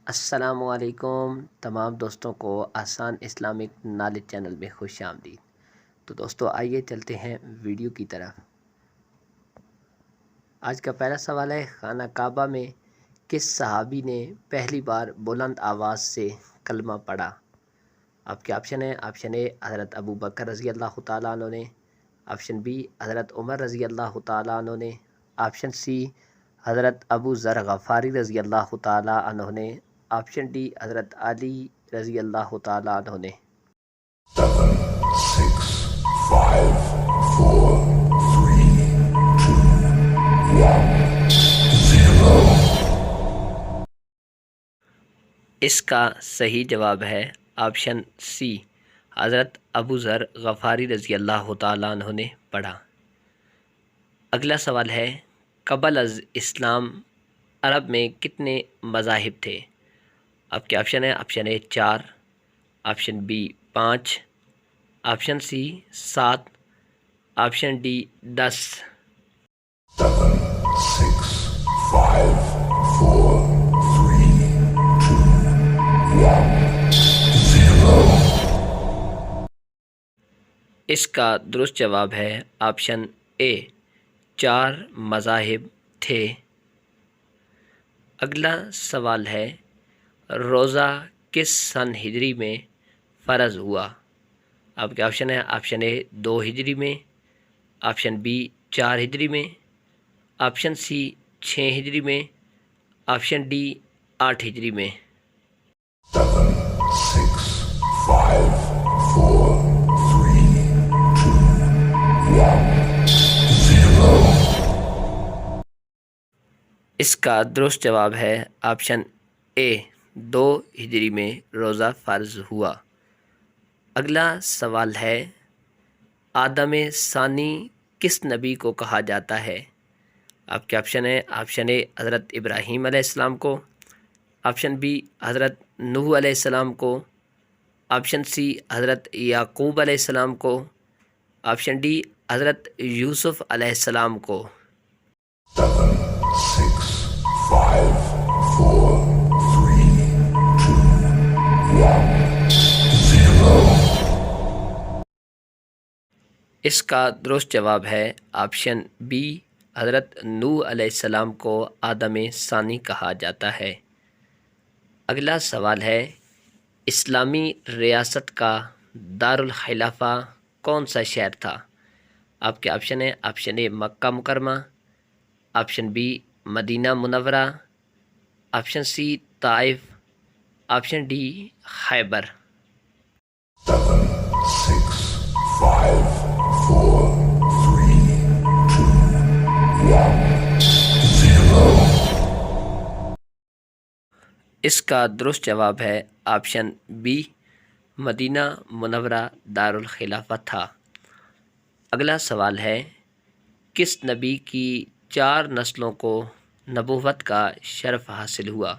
السلام علیکم تمام دوستوں کو آسان اسلامک نالج چینل میں خوش آمدید۔ تو دوستو آئیے چلتے ہیں ویڈیو کی طرف۔ آج کا پہلا سوال ہے، خانہ کعبہ میں کس صحابی نے پہلی بار بلند آواز سے کلمہ پڑھا؟ آپ کے آپشن ہیں، آپشن اے حضرت ابو بکر رضی اللہ تعالیٰ عنہ نے، آپشن بی حضرت عمر رضی اللہ تعالیٰ عنہ نے، آپشن سی حضرت ابو ذر غفاری رضی اللہ تعالیٰ عنہ نے، آپشن ڈی حضرت علی رضی اللہ تعالیٰ عنہ نے۔ 7, 6, 5, 4, 3, 2, 1, 0۔ اس کا صحیح جواب ہے آپشن سی، حضرت ابو ذر غفاری رضی اللہ تعالیٰ عنہ نے پڑھا۔ اگلا سوال ہے، قبل از اسلام عرب میں کتنے مذاہب تھے؟ آپ کے آپشن ہیں، option A 4، option B 5، option C 7، option D 10۔ 7, 6, 5, 4, 3, 2, 1, 0۔ اس کا درست جواب ہے آپشن اے، 4 مذاہب تھے۔ اگلا سوال ہے، روزہ کس سن ہجری میں فرض ہوا؟ آپ کے آپشن ہیں، آپشن اے 2 ہجری میں، آپشن بی 4 ہجری میں، آپشن سی 6 ہجری میں، آپشن ڈی 8 ہجری میں۔ 7, 6, 5, 4, 3, 2, 1, 0۔ اس کا درست جواب ہے آپشن اے، 2 ہجری میں روزہ فرض ہوا۔ اگلا سوال ہے، آدم ثانی کس نبی کو کہا جاتا ہے؟ آپ کے آپشن ہیں، آپشن اے حضرت ابراہیم علیہ السلام کو، آپشن بی حضرت نوح علیہ السلام کو، آپشن سی حضرت یعقوب علیہ السلام کو، آپشن ڈی حضرت یوسف علیہ السلام کو۔ 7, 6, 5, 4, 3, 2, 1, 0۔ اس کا درست جواب ہے آپشن بی، حضرت نوح علیہ السلام کو آدم ثانی کہا جاتا ہے۔ اگلا سوال ہے، اسلامی ریاست کا دارالخلافہ کون سا شہر تھا؟ آپ کے آپشن ہیں، آپشن اے مکہ مکرمہ، آپشن بی مدینہ منورہ، آپشن سی طائف، آپشن ڈی خیبر۔ 7, 6, 5, 4, 3, 2, 1, 0۔ اس کا درست جواب ہے آپشن بی، مدینہ منورہ دارالخلافہ تھا۔ اگلا سوال ہے، کس نبی کی 4 نسلوں کو نبوت کا شرف حاصل ہوا؟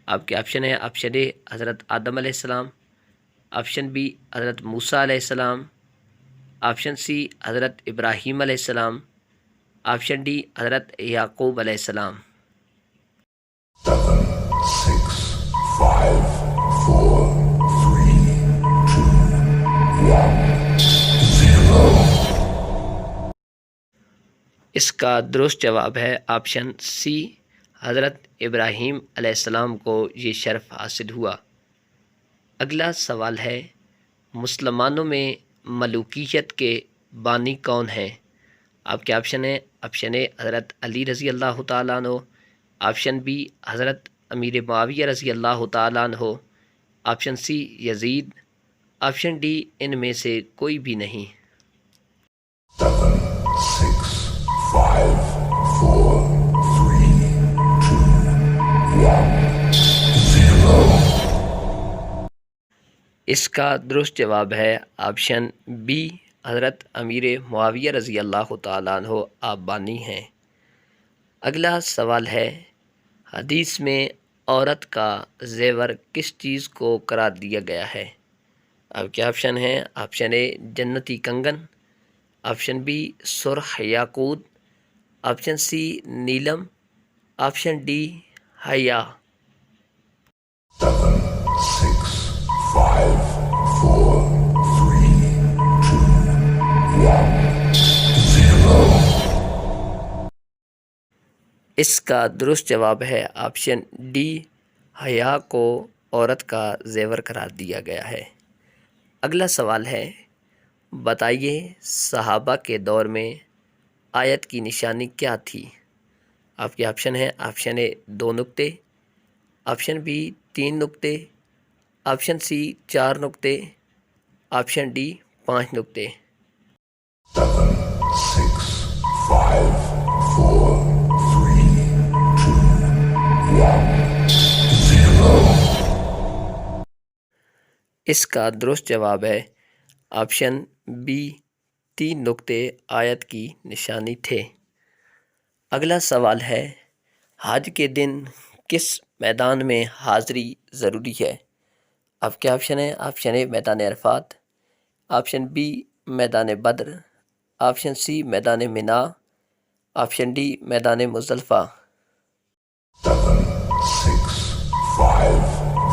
آپ کے آپشن ہیں، آپشن اے حضرت آدم علیہ السلام، آپشن بی حضرت موسیٰ علیہ السلام، آپشن سی حضرت ابراہیم علیہ السلام، آپشن ڈی حضرت یعقوب علیہ السلام۔ 7, 6, 5, 4, 3, 2, 1, 0۔ اس کا درست جواب ہے آپشن سی، حضرت ابراہیم علیہ السلام کو یہ شرف حاصل ہوا۔ اگلا سوال ہے، مسلمانوں میں ملوکیت کے بانی کون ہیں؟ آپ کے آپشن ہیں، آپشن اے حضرت علی رضی اللہ تعالیٰ عنہ، آپشن بی حضرت امیر معاویہ رضی اللہ تعالیٰ عنہ، آپشن سی یزید، آپشن ڈی ان میں سے کوئی بھی نہیں۔ 7, 6, 5, 4, 3, 2, 1, 0۔ اس کا درست جواب ہے آپشن بی، حضرت امیر معاویہ رضی اللہ تعالیٰ عنہ آپ بانی ہیں۔ اگلا سوال ہے، حدیث میں عورت کا زیور کس چیز کو قرار دیا گیا ہے؟ آپ کے آپشن ہیں، آپشن اے جنتی کنگن، آپشن بی سرخ یاقوت، آپشن سی نیلم، آپشن ڈی حیا۔ اس کا درست جواب ہے آپشن ڈی، حیا کو عورت کا زیور قرار دیا گیا ہے۔ اگلا سوال ہے، بتائیے صحابہ کے دور میں آیت کی نشانی کیا تھی؟ آپ کے آپشن ہیں، آپشن اے 2 نقطے، آپشن بی 3 نقطے، آپشن سی 4 نقطے، آپشن ڈی 5 نقطے۔ 7, 6, 5, 4, 3, 2, 1, 0. اس کا درست جواب ہے آپشن بی، 3 نقطے آیت کی نشانی تھے۔ اگلا سوال ہے، حج کے دن کس میدان میں حاضری ضروری ہے؟ آپ کے آپشن ہیں، آپشن اے میدان عرفات، آپشن بی میدان بدر، آپشن سی میدان منا، آپشن ڈی میدان مزدلفہ۔ 7, 6, 5,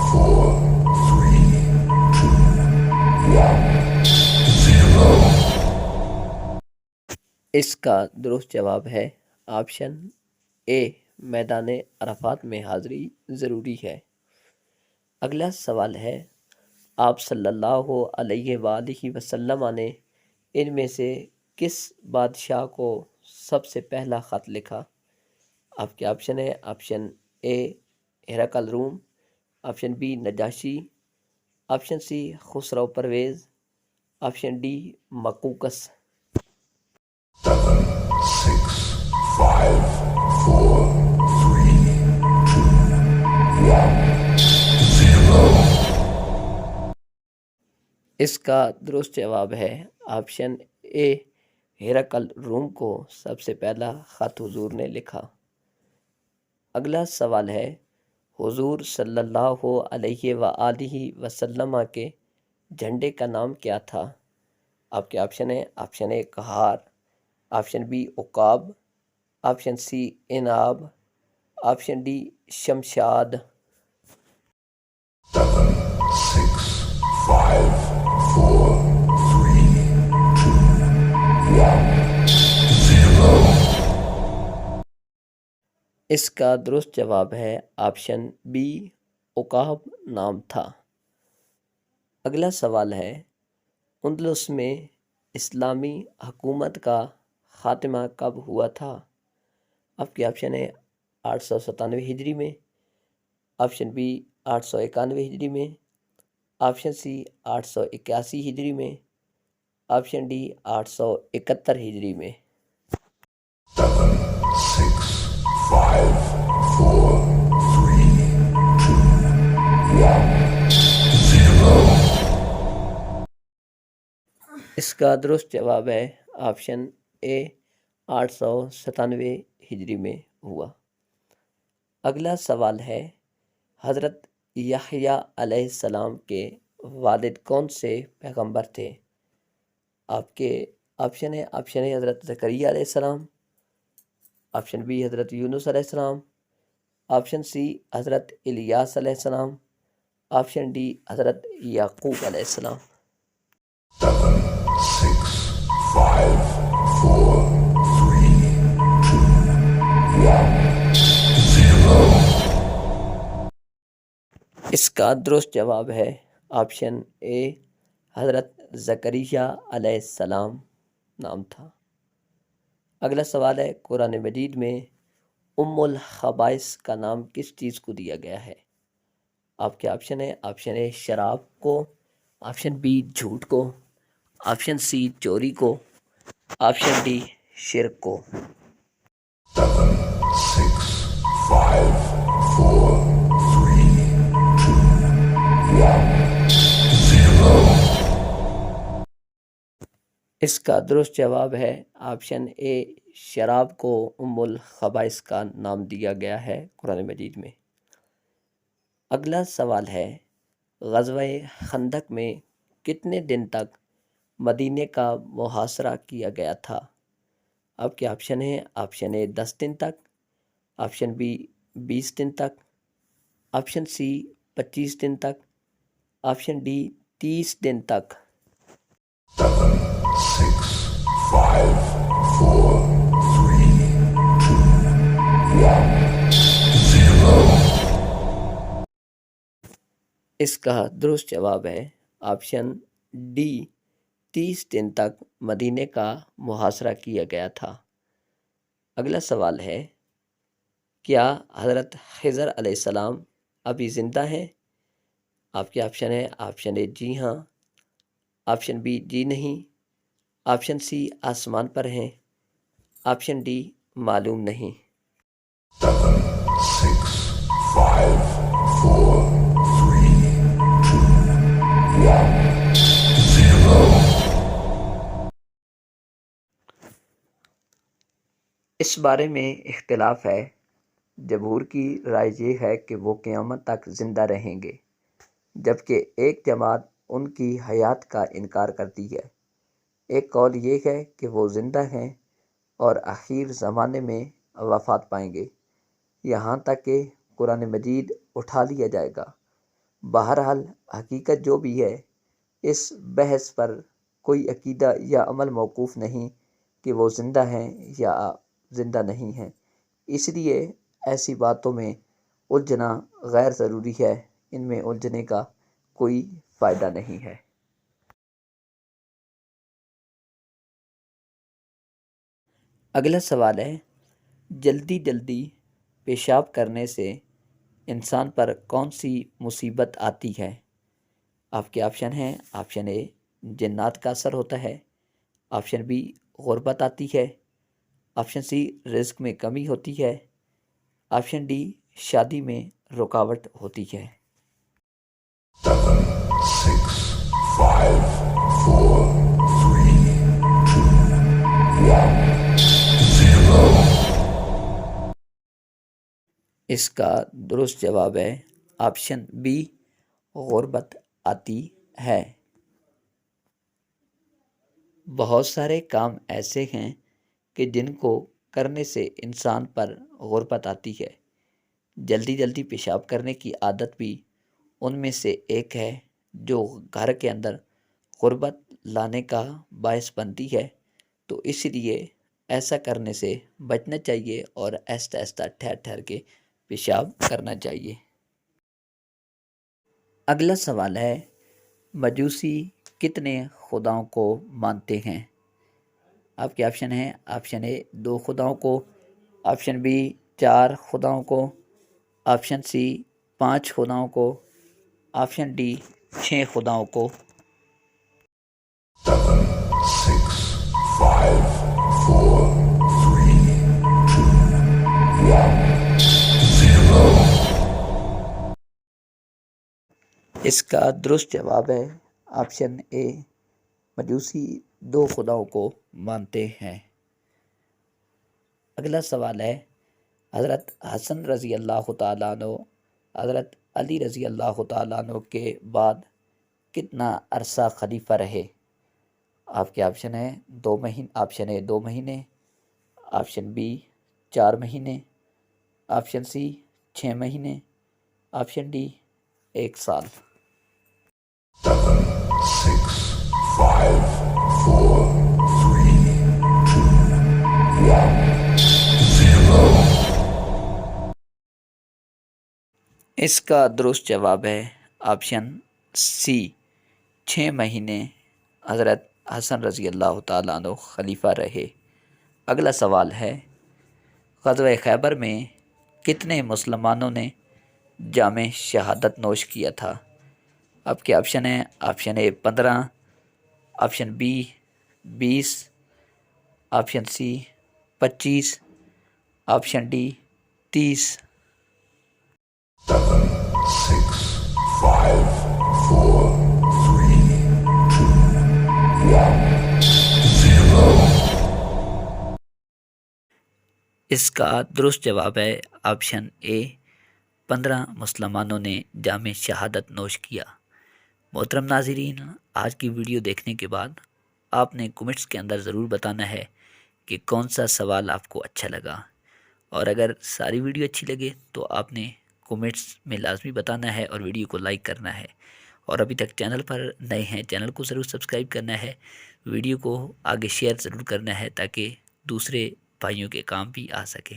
4, 3, 2, 1, 0. اس کا درست جواب ہے آپشن اے، میدان عرفات میں حاضری ضروری ہے۔ اگلا سوال ہے، آپ صلی اللہ علیہ وآلہ وسلم نے ان میں سے کس بادشاہ کو سب سے پہلا خط لکھا؟ آپ کے آپشن ہے، آپشن اے ہرقل روم، آپشن بی نجاشی، آپشن سی خسرو پرویز، آپشن ڈی مقوقس۔ 7, 6, 5, 4, 3, 2, 1, 0. اس کا درست جواب ہے آپشن اے، ہرقل روم کو سب سے پہلا خط حضور نے لکھا۔ اگلا سوال ہے، حضور صلی اللہ علیہ وآلہ وسلم کے جھنڈے کا نام کیا تھا؟ آپ کے آپشن ہیں، آپشن اے کہار، آپشن بی عقاب، آپشن سی انعام، آپشن ڈی شمشاد۔ 7, 6, 5, 4, 3, 2, 1, 0. اس کا درست جواب ہے آپشن بی، عقاب نام تھا۔ اگلا سوال ہے، اندلس میں اسلامی حکومت کا خاتمہ کب ہوا تھا؟ آپ کے آپشن ہے 897 ہجری میں، آپشن بی 891 ہجری میں، آپشن سی 881 ہجری میں، آپشن ڈی 871 ہجری میں۔ 7, 6, 5, 4, 3, 2, 1, 0. اس کا درست جواب ہے آپشن اے، 897 ہجری میں ہوا۔ اگلا سوال ہے، حضرت یحییٰ علیہ السلام کے والد کون سے پیغمبر تھے؟ آپ کے آپشن ہے، آپشن اے حضرت زکریا علیہ السلام، آپشن بی حضرت یونس علیہ السلام، آپشن سی حضرت الیاس علیہ السلام، آپشن ڈی حضرت یعقوب علیہ السلام۔ 7, 6, 5, 4, 3, 2, 1, 0. اس کا درست جواب ہے آپشن اے، حضرت زکریا علیہ السلام نام تھا۔ اگلا سوال ہے، قرآن مجید میں ام الخبائث کا نام کس چیز کو دیا گیا ہے؟ آپ کے آپشن ہے، آپشن اے شراب کو، آپشن بی جھوٹ کو، آپشن سی چوری کو، آپشن ڈی شرک کو۔ 7, 6, 5, 4, 3, 2, 1, 0. اس کا درست جواب ہے آپشن اے، شراب کو ام الخبائث کا نام دیا گیا ہے قرآن مجید میں۔ اگلا سوال ہے، غزوہ خندق میں کتنے دن تک مدینے کا محاصرہ کیا گیا تھا؟ آپ کے آپشن ہیں، آپشن اے 10 دن تک، آپشن بی 20 دن تک، آپشن سی 25 دن تک، آپشن ڈی 30 دن تک۔ 7, 6, 5, 4, 3, 2, 1, اس کا درست جواب ہے آپشن ڈی، 30 دن تک مدینے کا محاصرہ کیا گیا تھا۔ اگلا سوال ہے، کیا حضرت خضر علیہ السلام ابھی زندہ ہیں؟ آپ کے آپشن ہے آپشن اے جی ہاں، آپشن بی جی نہیں، آپشن سی آسمان پر ہیں، آپشن ڈی معلوم نہیں۔ 7, 6, 5, 4, 3, 2, 1, 0. اس بارے میں اختلاف ہے۔ جمہور کی رائے یہ ہے کہ وہ قیامت تک زندہ رہیں گے، جبکہ ایک جماعت ان کی حیات کا انکار کرتی ہے۔ ایک قول یہ ہے کہ وہ زندہ ہیں اور آخر زمانے میں وفات پائیں گے، یہاں تک کہ قرآن مجید اٹھا لیا جائے گا۔ بہرحال حقیقت جو بھی ہے، اس بحث پر کوئی عقیدہ یا عمل موقوف نہیں کہ وہ زندہ ہیں یا زندہ نہیں ہیں، اس لیے ایسی باتوں میں الجھنا غیر ضروری ہے، ان میں الجھنے کا کوئی فائدہ نہیں ہے۔ اگلا سوال ہے، جلدی جلدی پیشاب کرنے سے انسان پر کون سی مصیبت آتی ہے؟ آپ کے آپشن ہیں آپشن اے جنات کا اثر ہوتا ہے، آپشن بی غربت آتی ہے، آپشن سی رزق میں کمی ہوتی ہے، آپشن ڈی شادی میں رکاوٹ ہوتی ہے۔ 7, 6, 5, 4, 3, 2, 1, 0. اس کا درست جواب ہے آپشن بی، غربت آتی ہے۔ بہت سارے کام ایسے ہیں کہ جن کو کرنے سے انسان پر غربت آتی ہے۔ جلدی جلدی پیشاب کرنے کی عادت بھی ان میں سے ایک ہے جو گھر کے اندر غربت لانے کا باعث بنتی ہے، تو اس لیے ایسا کرنے سے بچنا چاہیے اور آہستہ آہستہ ٹھہر ٹھہر کے پیشاب کرنا چاہیے۔ اگلا سوال ہے، مجوسی کتنے خداؤں کو مانتے ہیں؟ آپ کے آپشن ہیں آپشن اے 2 خداؤں کو، آپشن بی 4 خداؤں کو، آپشن سی 5 خداؤں کو، آپشن ڈی 6 خداؤں کو۔ 7, 6, 5, 4, 3, 2, 1, 0. اس کا درست جواب ہے آپشن اے، مجوسی 2 خداؤں کو مانتے ہیں۔ اگلا سوال ہے، حضرت حسن رضی اللہ تعالیٰ عنہ حضرت علی رضی اللہ تعالیٰ عنہ کے بعد کتنا عرصہ خلیفہ رہے؟ آپ کے آپشن ہیں 2 مہینے، آپشن اے 2 مہینے، آپشن بی 4 مہینے، آپشن سی 6 مہینے، آپشن ڈی 1 سال۔ 7, 6, 5, 4, 3, 2, 1, 0. اس کا درست جواب ہے آپشن سی، 6 مہینے حضرت حسن رضی اللہ تعالیٰ عنہ خلیفہ رہے۔ اگلا سوال ہے، غزوہ خیبر میں کتنے مسلمانوں نے جام شہادت نوش کیا تھا؟ آپ کے آپشن ہیں option A 15، option B 20، option C 25، option D 30۔ 7, 6, 5, 4, 3, 2, 1, 0. اس کا درست جواب ہے آپشن اے، 15 مسلمانوں نے جام شہادت نوش کیا۔ محترم ناظرین، آج کی ویڈیو دیکھنے کے بعد آپ نے کمنٹس کے اندر ضرور بتانا ہے کہ کون سا سوال آپ کو اچھا لگا، اور اگر ساری ویڈیو اچھی لگے تو آپ نے کمنٹس میں لازمی بتانا ہے اور ویڈیو کو لائک کرنا ہے، اور ابھی تک چینل پر نئے ہیں چینل کو ضرور سبسکرائب کرنا ہے، ویڈیو کو آگے شیئر ضرور کرنا ہے تاکہ دوسرے بھائیوں کے کام بھی آ سکے۔